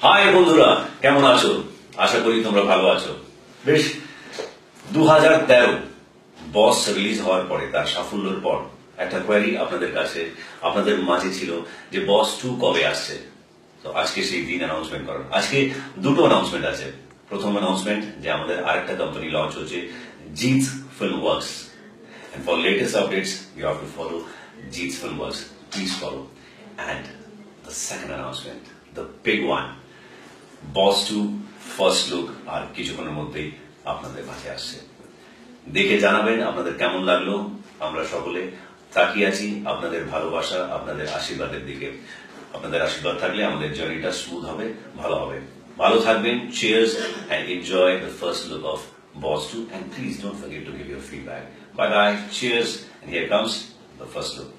High বন্ধুরা, কেমন আছো? আশা করি তোমরা ভালো আছো। বেশ, 2013 বস রিলিজ হওয়ার পরে, তার সাফল্যের পর একটা কোয়ারি আপনাদের কাছে, আপনাদের মাঝে ছিল যে বস 2 কবে আসছে। তো আজকে সেই দিন অ্যানাউন্সমেন্ট করার। আজকে দুটো অ্যানাউন্সমেন্ট আছে। প্রথম অ্যানাউন্সমেন্ট যে আমাদের আরেকটা কোম্পানি লঞ্চ হচ্ছে, Jeetz film works. And for latest updates, you have to follow Jeet's Filmworks. Please follow. And the second announcement, the big one, Boss 2 first look আর কিছুক্ষণের মধ্যেই আপনাদের মাঝে আসছে। দেখে জানাবেন আপনাদের কেমন লাগলো। আমরা সকলে তাকিয়ে আছি আপনাদের ভালোবাসা, আপনাদের আশীর্বাদের দিকে। আপনাদের আশীর্বাদ থাকলে আমাদের জার্নিটা স্মুথ হবে, ভালো হবে। ভালো থাকবেন। Cheers and enjoy the first look of Boss 2, and please don't forget to give your feedback. Bye bye. Cheers. And here comes the first look.